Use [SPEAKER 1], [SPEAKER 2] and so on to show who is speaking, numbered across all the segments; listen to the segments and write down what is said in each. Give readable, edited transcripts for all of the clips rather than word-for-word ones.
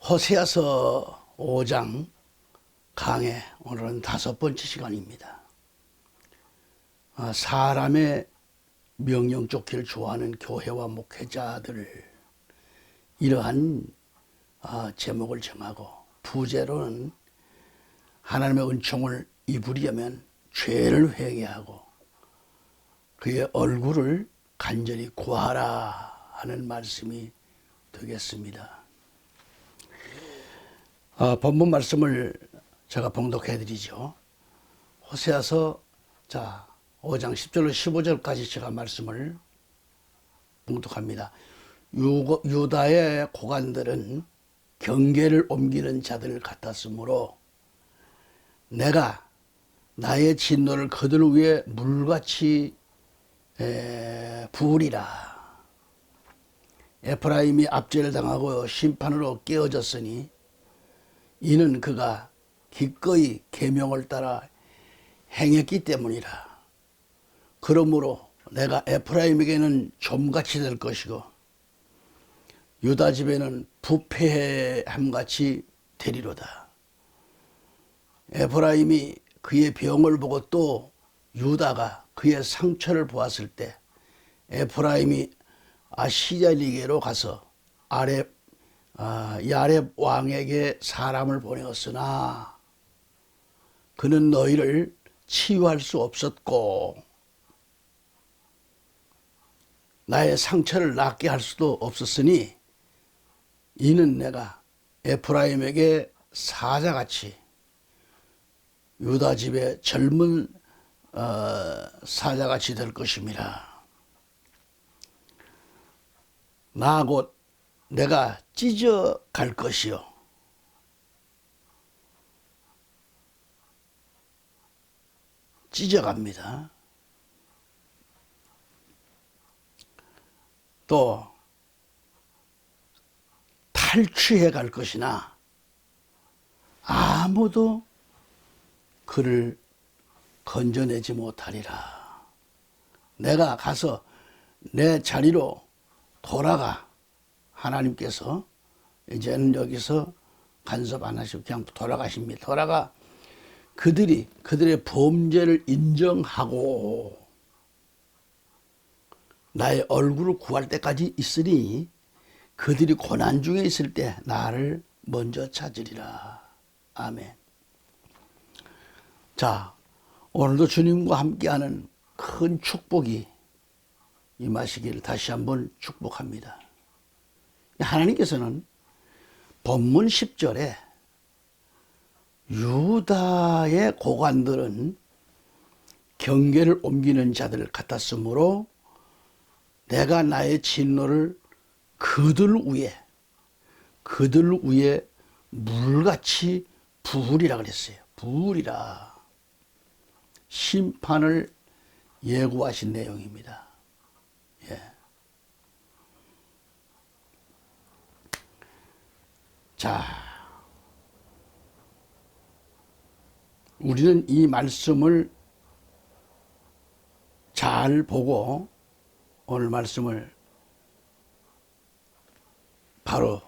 [SPEAKER 1] 호세아서 5장 강해. 오늘은 5번째 시간입니다. 사람의 명령 쫓기를 좋아하는 교회와 목회자들, 이러한 제목을 정하고, 부제로는 하나님의 은총을 입으려면 죄를 회개하고 그의 얼굴을 간절히 구하라 하는 말씀이 되겠습니다. 본문 말씀을 제가 봉독해 드리죠. 호세아서 5장 10절로 15절까지 제가 말씀을 봉독합니다. 유다의 고관들은 경계를 옮기는 자들 같았으므로 내가 나의 진노를 그들 위에 물같이 부으리라. 에프라임이 압제를 당하고 심판으로 깨어졌으니 이는 그가 기꺼이 계명을 따라 행했기 때문이라. 그러므로 내가 에프라임에게는 좀같이 될 것이고 유다 집에는 부패함같이 되리로다. 에프라임이 그의 병을 보고 또 유다가 그의 상처를 보았을 때 에프라임이 아시잘리게로 가서 야렙 왕에게 사람을 보내었으나 그는 너희를 치유할 수 없었고 나의 상처를 낫게 할 수도 없었으니 이는 내가 에프라임에게 사자같이 유다 집의 젊은 사자같이 될 것임이라. 나 곧 내가 찢어 갈 것이요 찢어갑니다. 또 탈취해 갈 것이나 아무도 그를 건져내지 못하리라. 내가 가서 내 자리로 돌아가. 하나님께서 이제는 여기서 간섭 안 하시고 그냥 돌아가십니다. 돌아가 그들의 범죄를 인정하고 나의 얼굴을 구할 때까지 있으니 그들이 고난 중에 있을 때 나를 먼저 찾으리라. 아멘. 오늘도 주님과 함께하는 큰 축복이 임하시기를 다시 한번 축복합니다. 하나님께서는 본문 10절에 유다의 고관들은 경계를 옮기는 자들 같았으므로 내가 나의 진노를 그들 위에 물같이 부으리라 그랬어요. 부으리라. 심판을 예고하신 내용입니다. 우리는 이 말씀을 잘 보고 오늘 말씀을 바로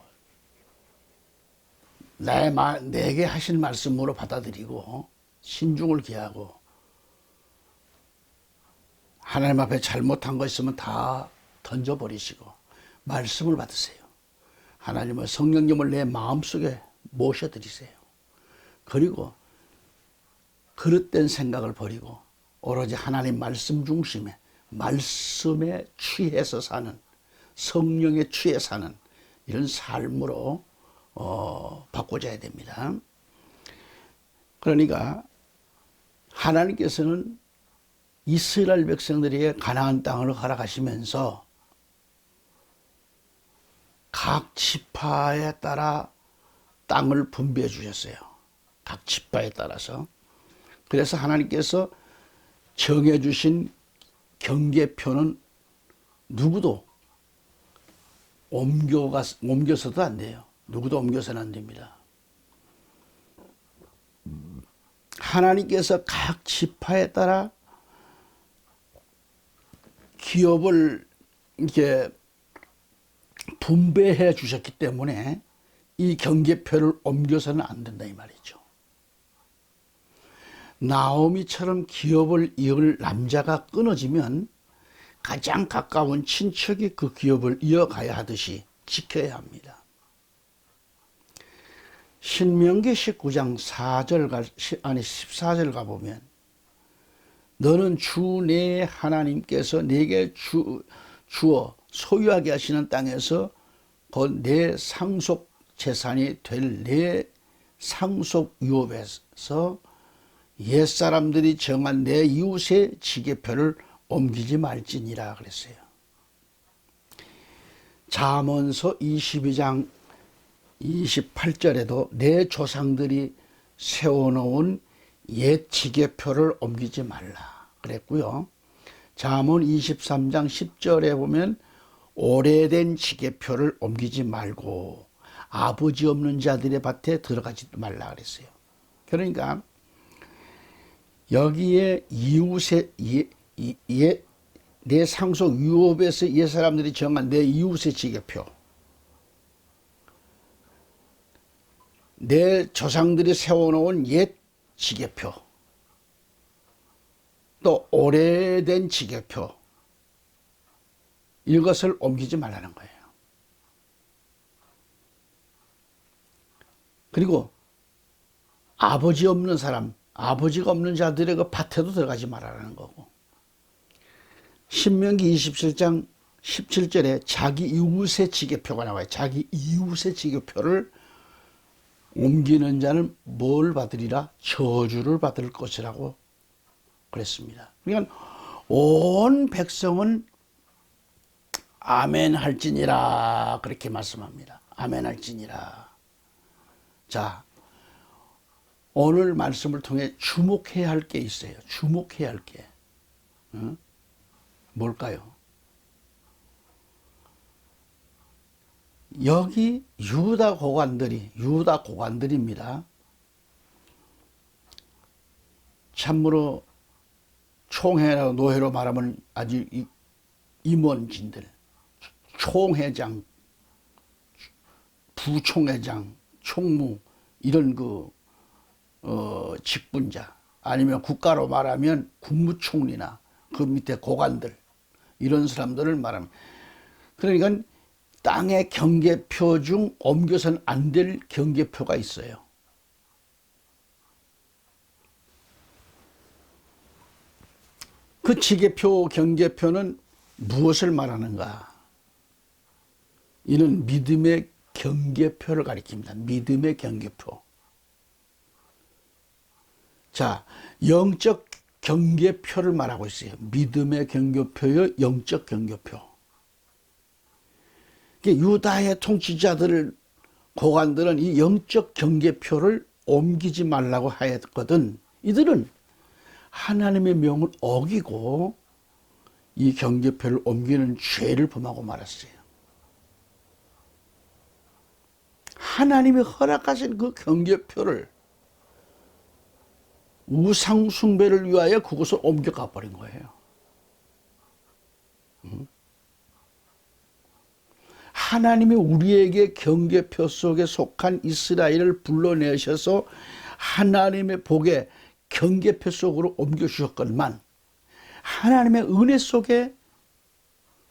[SPEAKER 1] 내게 하신 말씀으로 받아들이고 신중을 기하고 하나님 앞에 잘못한 거 있으면 다 던져버리시고 말씀을 받으세요. 하나님의 성령님을 내 마음속에 모셔드리세요. 그리고 그릇된 생각을 버리고 오로지 하나님 말씀 중심에 말씀에 취해서 사는, 성령에 취해 사는 이런 삶으로 바꿔줘야 됩니다. 그러니까 하나님께서는 이스라엘 백성들에게 가나안 땅을 허락하시면서 각 지파에 따라 땅을 분배해 주셨어요. 각 지파에 따라서. 그래서 하나님께서 정해 주신 경계표는 누구도 옮겨서도 안 돼요. 누구도 옮겨서는 안 됩니다. 하나님께서 각 지파에 따라 기업을 이렇게 분배해 주셨기 때문에 이 경계표를 옮겨서는 안 된다 이 말이죠. 나오미처럼 기업을 이을 남자가 끊어지면 가장 가까운 친척이 그 기업을 이어가야 하듯이 지켜야 합니다. 신명기 19장 4절 아니 14절 가보면 너는 주 내 하나님께서 내게 주어 소유하게 하시는 땅에서 곧 내 상속 재산이 될 내 상속 유업에서 옛사람들이 정한 내 이웃의 지계표를 옮기지 말지니라 그랬어요. 잠언서 22장 28절에도 내 조상들이 세워놓은 옛 지계표를 옮기지 말라 그랬고요. 잠언 23장 10절에 보면 오래된 지계표를 옮기지 말고 아버지 없는 자들의 밭에 들어가지도 말라 그랬어요. 그러니까 여기에 이웃의 내 상속 유업에서 옛 사람들이 정한 내 이웃의 지계표, 내 조상들이 세워놓은 옛 지계표, 또 오래된 지계표, 이것을 옮기지 말라는 거예요. 그리고 아버지 없는 사람, 아버지가 없는 자들의 그 밭에도 들어가지 말라는 거고, 신명기 27장 17절에 자기 이웃의 지계표가 나와요. 자기 이웃의 지계표를 옮기는 자는 뭘 받으리라? 저주를 받을 것이라고 그랬습니다. 그러니까 온 백성은 아멘 할지니라 그렇게 말씀합니다. 아멘 할지니라. 자, 오늘 말씀을 통해 주목해야 할 게 있어요. 주목해야 할 게. 응? 뭘까요? 여기 유다 고관들입니다. 참으로 총회나 노회로 말하면 아주 임원진들, 총회장, 부총회장, 총무 이런 직분자, 아니면 국가로 말하면 국무총리나 그 밑에 고관들, 이런 사람들을 말합니다. 그러니까 땅의 경계표 중 옮겨서는 안 될 경계표가 있어요. 그 지계표, 경계표는 무엇을 말하는가? 이는 믿음의 경계표를 가리킵니다. 믿음의 경계표. 자, 영적 경계표를 말하고 있어요. 믿음의 경계표요, 영적 경계표. 유다의 통치자들, 고관들은 이 영적 경계표를 옮기지 말라고 하였거든. 이들은 하나님의 명을 어기고 이 경계표를 옮기는 죄를 범하고 말았어요. 하나님이 허락하신 그 경계표를 우상 숭배를 위하여 그곳을 옮겨가 버린 거예요. 하나님이 우리에게 경계표 속에 속한 이스라엘을 불러내셔서 하나님의 복에 경계표 속으로 옮겨주셨건만 하나님의 은혜 속에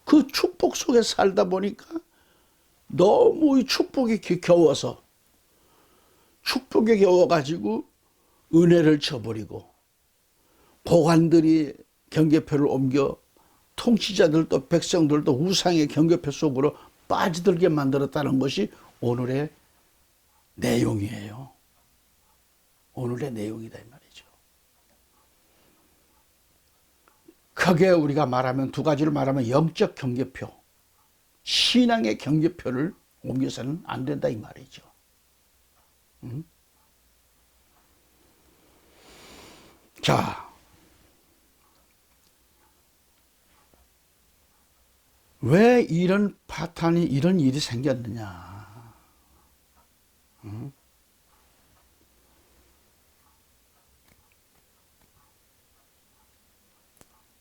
[SPEAKER 1] 그 축복 속에 살다 보니까 너무 이 축복이 겨워서 축복에 겨워가지고 은혜를 쳐버리고 고관들이 경계표를 옮겨 통치자들도 백성들도 우상의 경계표 속으로 빠져들게 만들었다는 것이 오늘의 내용이에요. 오늘의 내용이다 이 말이죠. 크게 우리가 말하면 두 가지를 말하면 영적 경계표, 신앙의 경계표를 옮겨서는 안 된다 이 말이죠. 자, 왜 이런 파탄이, 이런 일이 생겼느냐?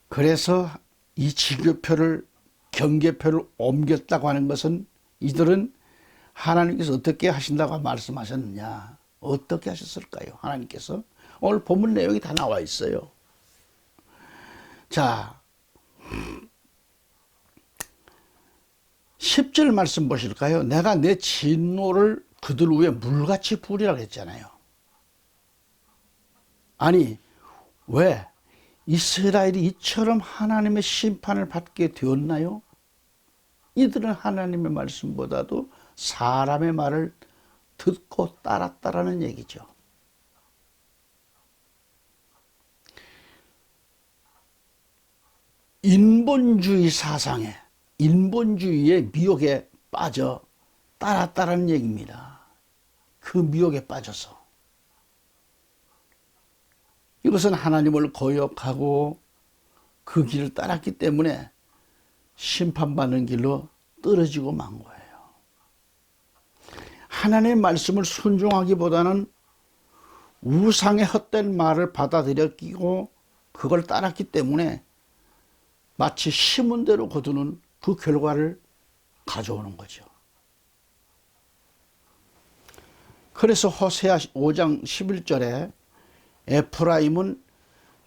[SPEAKER 1] 그래서 이 지교표를, 경계표를 옮겼다고 하는 것은 이들은 하나님께서 어떻게 하신다고 말씀하셨느냐? 어떻게 하셨을까요? 하나님께서 오늘 본문 내용이 다 나와 있어요. 자, 10절 말씀 보실까요? 내가 내 진노를 그들 위에 물같이 부으리라고 했잖아요. 아니, 왜 이스라엘이 이처럼 하나님의 심판을 받게 되었나요? 이들은 하나님의 말씀보다도 사람의 말을 듣고 따랐다라는 얘기죠. 인본주의 사상에, 인본주의의 미혹에 빠져 따랐다라는 얘기입니다. 그 미혹에 빠져서. 이것은 하나님을 거역하고 그 길을 따랐기 때문에 심판받는 길로 떨어지고 만 거예요. 하나님의 말씀을 순종하기보다는 우상의 헛된 말을 받아들여 끼고 그걸 따랐기 때문에 마치 심은 대로 거두는 그 결과를 가져오는 거죠. 그래서 호세아 5장 11절에 에프라임은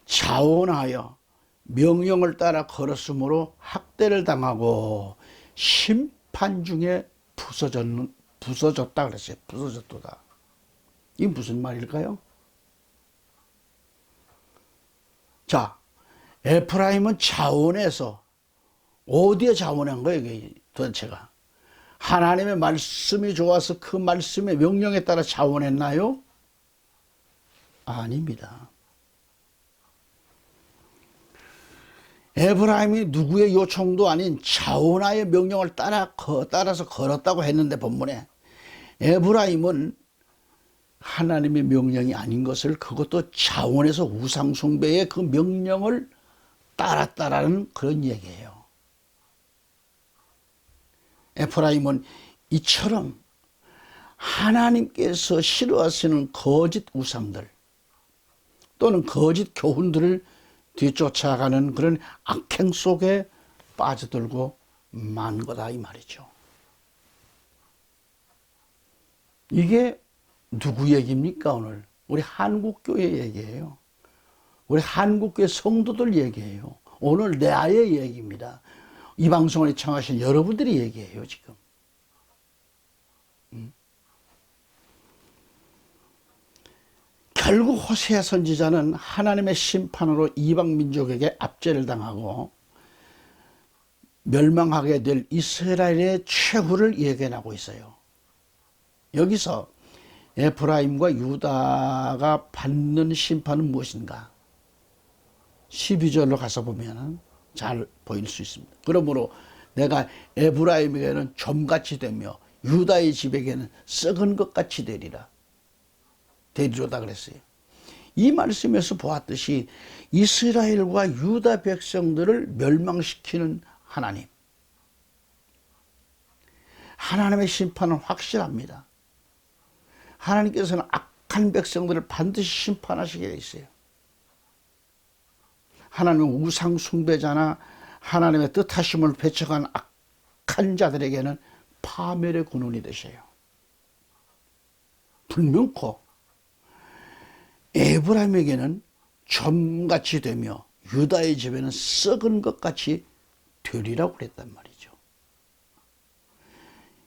[SPEAKER 1] 자원하여 명령을 따라 걸었으므로 학대를 당하고 심판 중에 부서졌다 그랬어요. 부서졌도다. 이게 무슨 말일까요? 자, 에프라임은 자원해서 어디에 자원한 거예요? 이게 도대체가 하나님의 말씀이 좋아서 그 말씀의 명령에 따라 자원했나요? 아닙니다. 에브라임이 누구의 요청도 아닌 자원하의 명령을 따라서 걸었다고 했는데 본문에 에브라임은 하나님의 명령이 아닌 것을 그것도 자원해서 우상숭배의 그 명령을 따랐다라는 그런 얘기예요. 에프라임은 이처럼 하나님께서 싫어하시는 거짓 우상들 또는 거짓 교훈들을 뒤쫓아가는 그런 악행 속에 빠져들고 만 거다 이 말이죠. 이게 누구 얘기입니까 오늘? 우리 한국교회 얘기예요. 우리 한국교회 성도들 얘기예요. 오늘 내 아이의 얘기입니다. 이 방송을 청하신 여러분들이 얘기해요 지금. 결국 호세아 선지자는 하나님의 심판으로 이방 민족에게 압제를 당하고 멸망하게 될 이스라엘의 최후를 예견하고 있어요. 여기서 에프라임과 유다가 받는 심판은 무엇인가? 12절로 가서 보면 잘 보일 수 있습니다. 그러므로 내가 에프라임에게는 좀같이 되며 유다의 집에게는 썩은 것 같이 되리로다 그랬어요. 이 말씀에서 보았듯이 이스라엘과 유다 백성들을 멸망시키는 하나님. 하나님의 심판은 확실합니다. 하나님께서는 악한 백성들을 반드시 심판하시게 돼 있어요. 하나님은 우상 숭배자나 하나님의 뜻하심을 배척한 악한 자들에게는 파멸의 군원이 되셔요. 불명코 에브라임에게는 점같이 되며 유다의 집에는 썩은 것 같이 되리라고 그랬단 말이죠.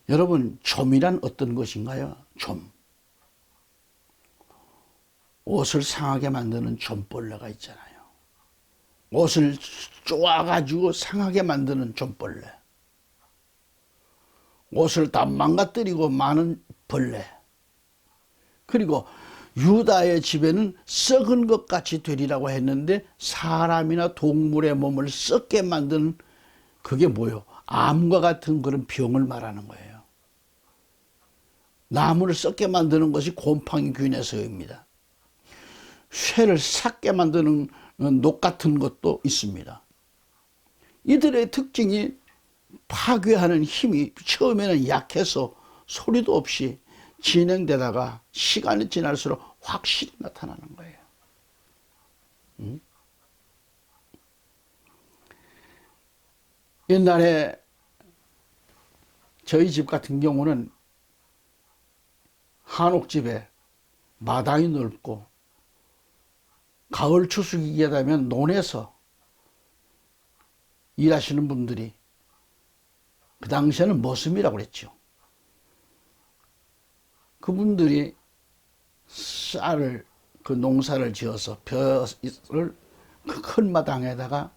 [SPEAKER 1] 여러분, 점이란 어떤 것인가요? 점. 옷을 상하게 만드는 점벌레가 있잖아요. 옷을 쪼아가지고 상하게 만드는 점벌레. 옷을 다 망가뜨리고 마는 벌레. 그리고 유다의 집에는 썩은 것 같이 되리라고 했는데 사람이나 동물의 몸을 썩게 만드는 그게 뭐예요? 암과 같은 그런 병을 말하는 거예요. 나무를 썩게 만드는 것이 곰팡이균에서입니다. 쇠를 삭게 만드는 녹 같은 것도 있습니다. 이들의 특징이 파괴하는 힘이 처음에는 약해서 소리도 없이 진행되다가 시간이 지날수록 확실히 나타나는 거예요. 옛날에 저희 집 같은 경우는 한옥집에 마당이 넓고 가을 추수기가 되면 논에서 일하시는 분들이 그 당시에는 머슴이라고 그랬죠. 그분들이 쌀을 그 농사를 지어서 벼를 그 큰 마당에다가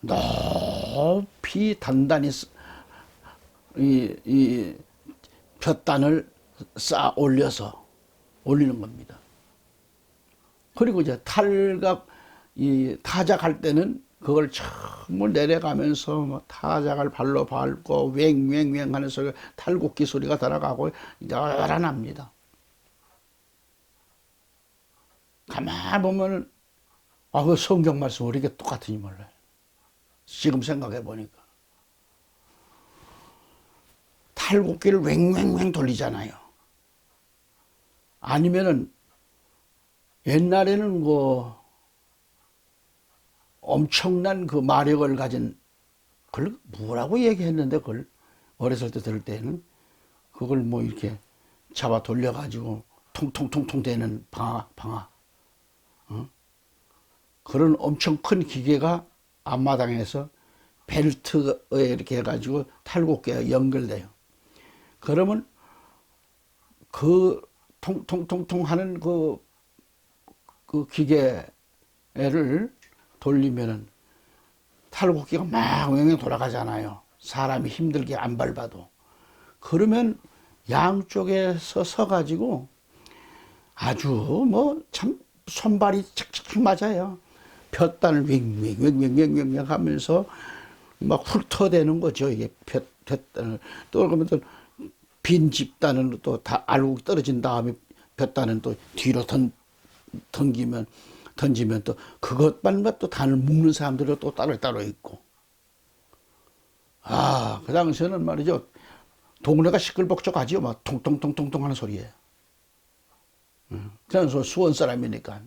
[SPEAKER 1] 높이 단단히 이 볕단을 쌓아 올려서 올리는 겁니다. 그리고 이제 타작할 때는 그걸 전부 내려가면서 뭐 타작을 발로 밟고 왱왱왱 하는 소리가 탈곡기 소리가 들어가고 열어납니다. 가만 보면 그 성경 말씀 우리가 똑같으니 몰라요. 지금 생각해 보니까 탈곡기를 왱왱왱 돌리잖아요. 아니면은 옛날에는 엄청난 그 마력을 가진 그걸 뭐라고 얘기했는데 그걸 어렸을 때 들을 때는 그걸 뭐 이렇게 잡아 돌려가지고 통통통통 되는 방아 그런 엄청 큰 기계가 앞마당에서 벨트에 이렇게 해가지고 탈곡기가 연결돼요. 그러면 그 통통통통 하는 그 기계를 돌리면은 탈곡기가 막 맹맹 돌아가잖아요. 사람이 힘들게 안 밟아도. 그러면 양쪽에서 서가지고 아주 뭐 참 손발이 착착 맞아요. 볕단을 윙윙윙윙윙윙 하면서 막 훑어대는 거죠. 이게 볕단을. 또 그러면 또 빈 집단은 또 다 알고 떨어진 다음에 볕단은 또 뒤로 던지면 또 그것만 또 단을 묶는 사람들은 또 따로 있고. 그 당시에는 말이죠. 동네가 시끌벅적하지요. 막 통통통통통 하는 소리에. 저는 수원 사람이니까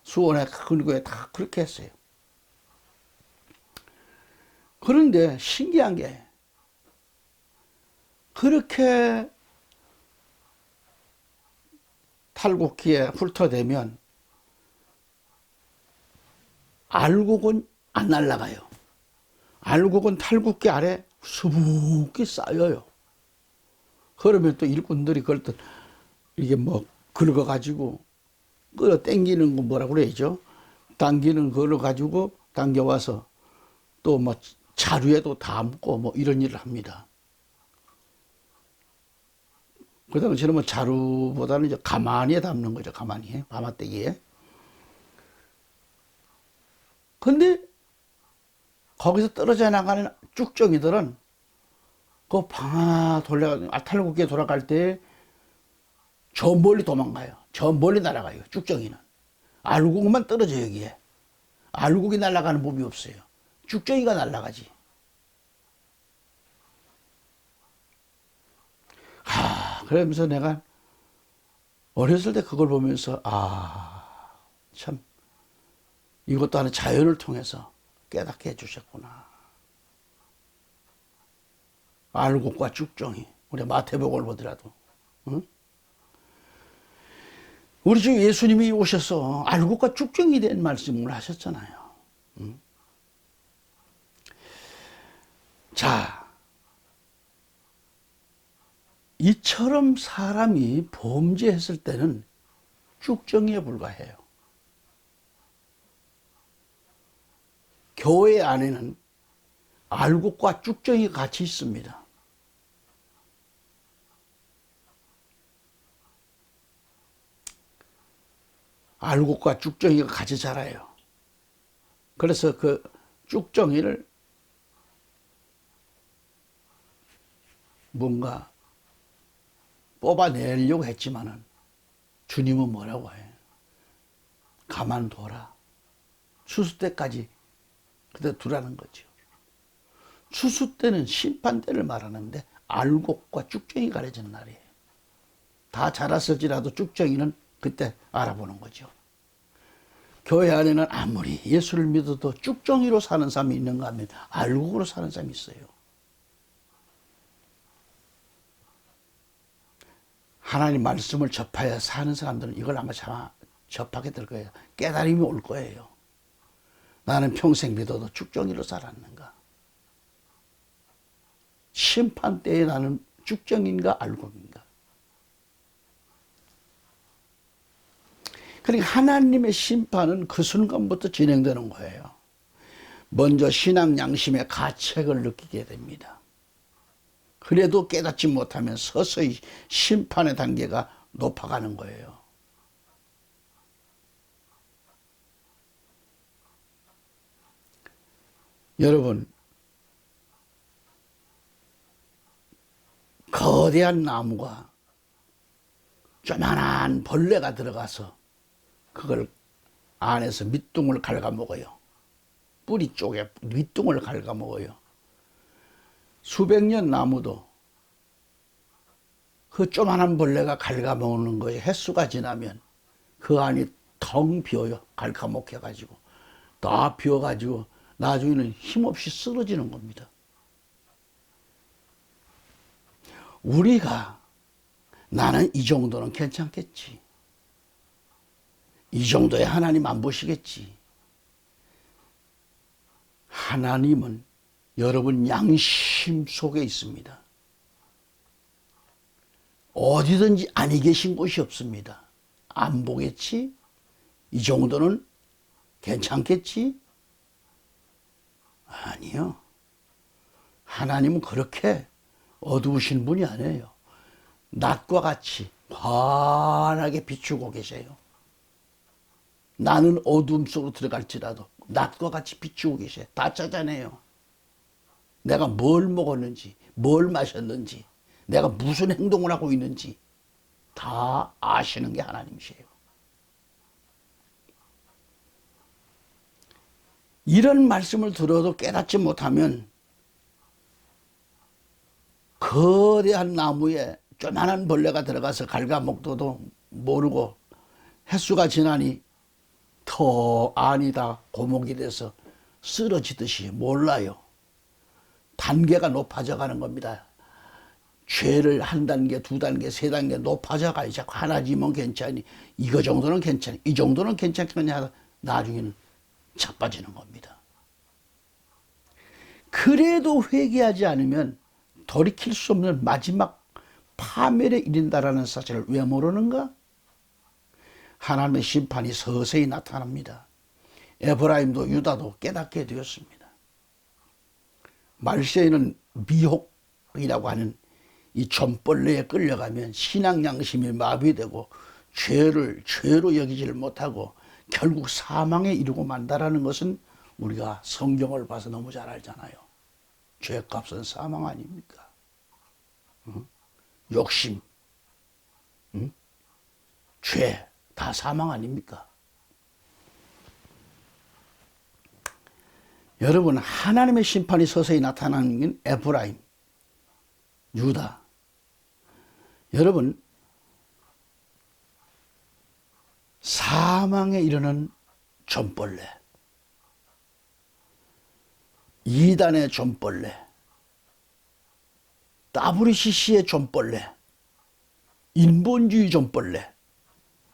[SPEAKER 1] 수원에 근교에 다 그렇게 했어요. 그런데 신기한 게 그렇게 탈곡기에 훑어대면 알곡은 안 날아가요. 알곡은 탈곡기 아래 수북히 쌓여요. 그러면 또 일꾼들이 그걸 또 이게 뭐 긁어가지고 끌어 당기는 거 뭐라고 그래야죠? 당기는 걸어 가지고 당겨와서 또 뭐 자루에도 담고 뭐 이런 일을 합니다. 그 당시에는 뭐 자루보다는 이제 가마니에 담는 거죠. 가마니에, 가마떼기에. 근데 거기서 떨어져 나가는 쭉정이들은 그 방아 탈곡기에 돌아갈 때 저 멀리 도망가요. 저 멀리 날아가요. 쭉정이는. 알곡만 떨어져요, 여기에. 알곡이 날아가는 법이 없어요. 쭉정이가 날아가지. 그러면서 내가 어렸을 때 그걸 보면서 참 이것도 하나 자연을 통해서 깨닫게 해주셨구나. 알곡과 쭉정이. 우리 마태복음을 보더라도. 응? 우리 주 예수님이 오셔서 알곡과 쭉정이 된 말씀을 하셨잖아요. 응? 자, 이처럼 사람이 범죄했을 때는 쭉정이에 불과해요. 교회 안에는 알곡과 쭉정이가 같이 있습니다. 알곡과 쭉정이가 같이 자라요. 그래서 그 쭉정이를 뭔가 뽑아내려고 했지만은 주님은 뭐라고 해요? 가만둬라. 추수 때까지 그때 두라는 거죠. 추수 때는 심판 때를 말하는데 알곡과 쭉정이 가려지는 날이에요. 다 자랐을지라도 쭉정이는 그때 알아보는 거죠. 교회 안에는 아무리 예수를 믿어도 쭉정이로 사는 사람이 있는가 하면 알곡으로 사는 사람이 있어요. 하나님 말씀을 접하여 사는 사람들은 이걸 아마 접하게 될 거예요. 깨달음이 올 거예요. 나는 평생 믿어도 죽정이로 살았는가? 심판 때에 나는 죽정인가 알곡인가? 그러니까 하나님의 심판은 그 순간부터 진행되는 거예요. 먼저 신앙 양심의 가책을 느끼게 됩니다. 그래도 깨닫지 못하면 서서히 심판의 단계가 높아가는 거예요. 여러분, 거대한 나무가 조만한 벌레가 들어가서 그걸 안에서 밑둥을 갉아먹어요. 뿌리 쪽에 밑둥을 갉아먹어요. 수백 년 나무도 그 조만한 벌레가 갉아먹는 거에 횟수가 지나면 그 안이 텅 비어요. 갉아먹혀가지고 다 비어가지고 나중에는 힘없이 쓰러지는 겁니다. 우리가 나는 이 정도는 괜찮겠지. 이 정도에 하나님 안 보시겠지. 하나님은 여러분 양심 속에 있습니다. 어디든지 아니 계신 곳이 없습니다. 안 보겠지? 이 정도는 괜찮겠지? 아니요. 하나님은 그렇게 어두우신 분이 아니에요. 낮과 같이 환하게 비추고 계세요. 나는 어둠 속으로 들어갈지라도 낮과 같이 비추고 계세요. 다 찾아내요. 내가 뭘 먹었는지, 뭘 마셨는지, 내가 무슨 행동을 하고 있는지 다 아시는 게 하나님이세요. 이런 말씀을 들어도 깨닫지 못하면 거대한 나무에 조만한 벌레가 들어가서 갉아먹어도 모르고 횟수가 지나니 더 안이다 고목이 돼서 쓰러지듯이 몰라요. 단계가 높아져 가는 겁니다. 죄를 한 단계, 두 단계, 세 단계 높아져 가야 자꾸 하나지면 괜찮니, 이거 정도는 괜찮니, 이 정도는 괜찮겠냐 하다 나중에는 자빠지는 겁니다. 그래도 회개하지 않으면 돌이킬 수 없는 마지막 파멸에 이른다라는 사실을 왜 모르는가? 하나님의 심판이 서서히 나타납니다. 에브라임도 유다도 깨닫게 되었습니다. 말세에는 미혹이라고 하는 이 좀벌레에 끌려가면 신앙 양심이 마비되고 죄로 여기지를 못하고 결국 사망에 이르고 만다라는 것은 우리가 성경을 봐서 너무 잘 알잖아요. 죄값은 사망 아닙니까? 욕심, 죄 다 사망 아닙니까? 여러분, 하나님의 심판이 서서히 나타나는 게 에브라임, 유다. 여러분, 사망에 이르는 좀벌레, 이단의 좀벌레, WCC의 좀벌레, 인본주의 좀벌레,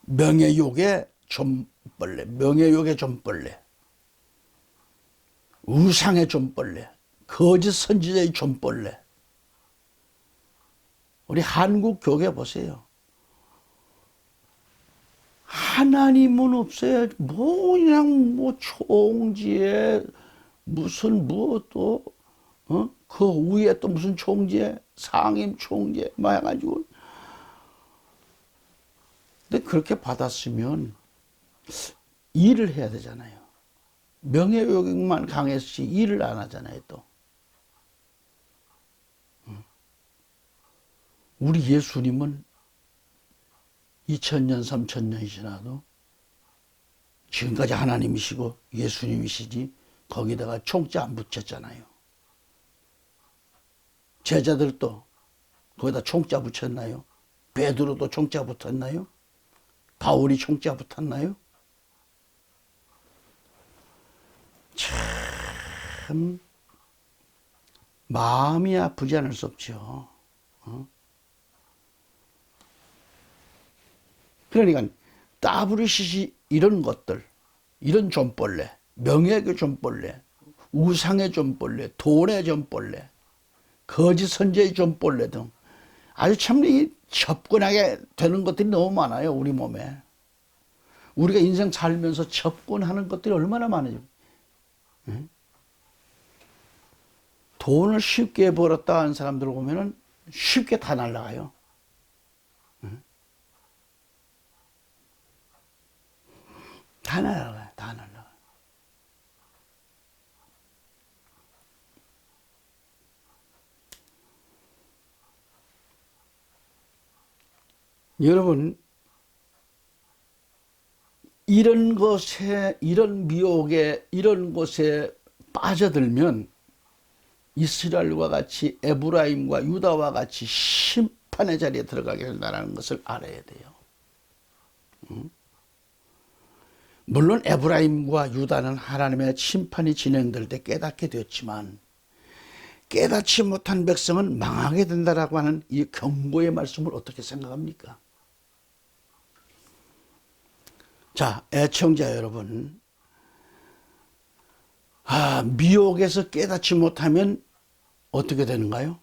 [SPEAKER 1] 명예욕의 좀벌레, 명예욕의 좀벌레, 우상의 좀벌레, 거짓 선지자의 좀벌레. 우리 한국 교회 보세요. 하나님은 없어요. 뭐 그냥 뭐 총지에 무슨 또 그 위에 또 무슨 총재, 상임 총재 뭐 해가지고. 근데 그렇게 받았으면 일을 해야 되잖아요. 명예욕만 강했지 일을 안 하잖아요, 또. 우리 예수님은 2000년, 3000년이 지나도 지금까지 하나님이시고 예수님이시지 거기다가 총자 안 붙였잖아요. 제자들도 거기다 총자 붙였나요? 베드로도 총자 붙었나요? 바울이 총자 붙었나요? 참 마음이 아프지 않을 수 없죠. 그러니까 WCC 이런 것들, 이런 존벌레, 명예의 존벌레, 우상의 존벌레, 돈의 존벌레, 거짓 선제의 존벌레 등 아주 참 접근하게 되는 것들이 너무 많아요, 우리 몸에. 우리가 인생 살면서 접근하는 것들이 얼마나 많아요. 응? 돈을 쉽게 벌었다 하는 사람들 보면은 쉽게 다 날아가요. 응? 다 날아가요, 다 날아가요. 여러분, 이런 것에, 이런 미혹에, 이런 것에 빠져들면 이스라엘과 같이 에브라임과 유다와 같이 심판의 자리에 들어가게 된다는 것을 알아야 돼요. 물론 에브라임과 유다는 하나님의 심판이 진행될 때 깨닫게 되었지만 깨닫지 못한 백성은 망하게 된다라고 하는 이 경고의 말씀을 어떻게 생각합니까? 자, 애청자 여러분, 미혹에서 깨닫지 못하면 어떻게 되는가요?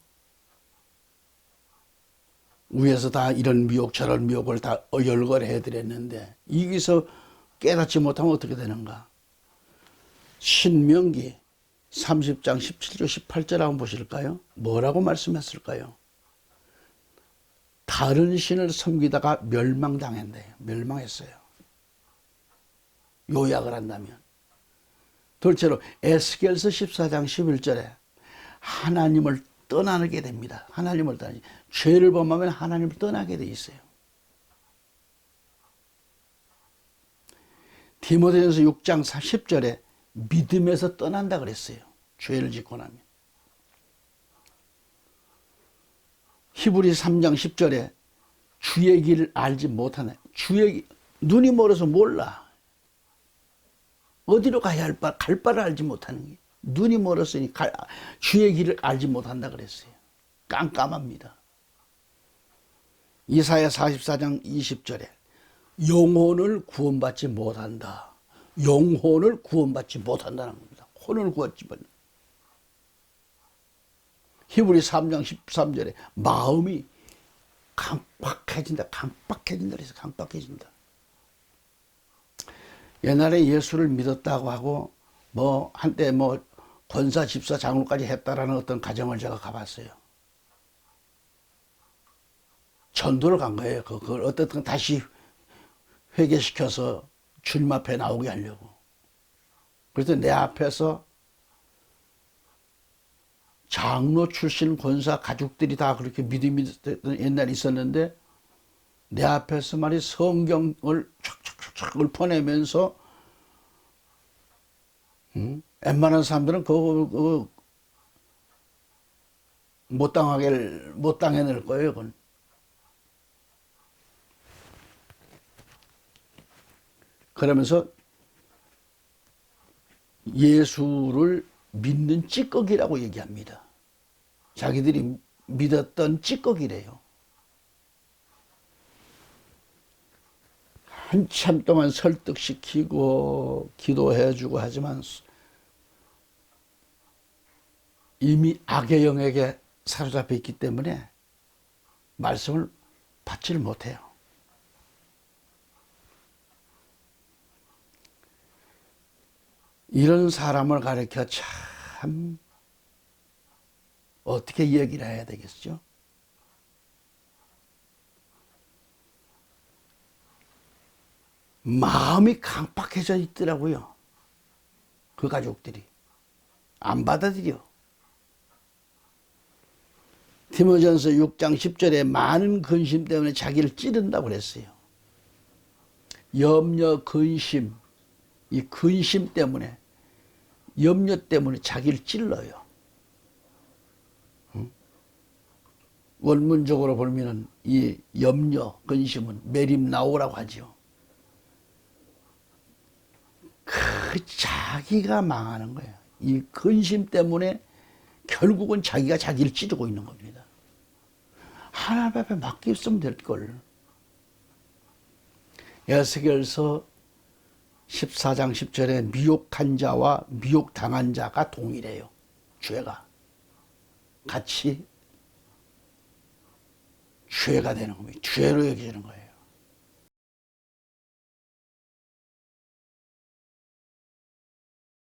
[SPEAKER 1] 위에서 다 이런 미혹 저런 미혹을 다 열거해 드렸는데 여기서 깨닫지 못하면 어떻게 되는가? 신명기 30장 17절 18절 한번 보실까요? 뭐라고 말씀했을까요? 다른 신을 섬기다가 멸망당했네요. 멸망했어요. 요약을 한다면. 둘째로 에스겔서 14장 11절에 하나님을 떠나게 됩니다. 하나님을 떠나지. 죄를 범하면 하나님을 떠나게 돼 있어요. 디모데전서 6장 10절에 믿음에서 떠난다 그랬어요. 죄를 짓고 나면. 히브리 3장 10절에 주의 길을 알지 못하네. 눈이 멀어서 몰라. 어디로 가야 갈 바를 알지 못하는 게. 눈이 멀었으니 주의 길을 알지 못한다 그랬어요. 깜깜합니다. 이사야 44장 20절에 영혼을 구원받지 못한다. 영혼을 구원받지 못한다는 겁니다. 혼을 구원받지 못한다. 히브리 3장 13절에 마음이 강박해진다. 강박해진다 그래서 강박해진다. 옛날에 예수를 믿었다고 하고 한때 권사, 집사, 장로까지 했다라는 어떤 가정을 제가 가봤어요. 전도를 간 거예요. 그걸 어떻든 다시 회개시켜서 주님 앞에 나오게 하려고. 그래서 내 앞에서 장로 출신 권사 가족들이 다 그렇게 믿음이 옛날에 있었는데 내 앞에서 말이 성경을 촥촥촥 읊어내면서 웬만한 사람들은 그거 못 당해낼 거예요. 그건. 그러면서 예수를 믿는 찌꺼기라고 얘기합니다. 자기들이 믿었던 찌꺼기래요. 한참 동안 설득시키고 기도해주고 하지만 이미 악의 영에게 사로잡혀 있기 때문에 말씀을 받지를 못해요. 이런 사람을 가르쳐 참 어떻게 얘기를 해야 되겠죠? 마음이 강박해져 있더라고요. 그 가족들이. 안 받아들여. 디모데전서 6장 10절에 많은 근심 때문에 자기를 찌른다고 그랬어요. 염려, 근심, 이 근심 때문에, 염려 때문에 자기를 찔러요. 원문적으로 보면은 이 염려, 근심은 메림나오라고 하죠. 자기가 망하는 거예요. 이 근심 때문에 결국은 자기가 자기를 찌르고 있는 겁니다. 하나님 앞에 맡겼으면 될 걸. 에스겔서 14장 10절에 미혹한 자와 미혹당한 자가 동일해요. 죄가 같이 죄가 되는 겁니다. 죄로 여겨지는 거예요.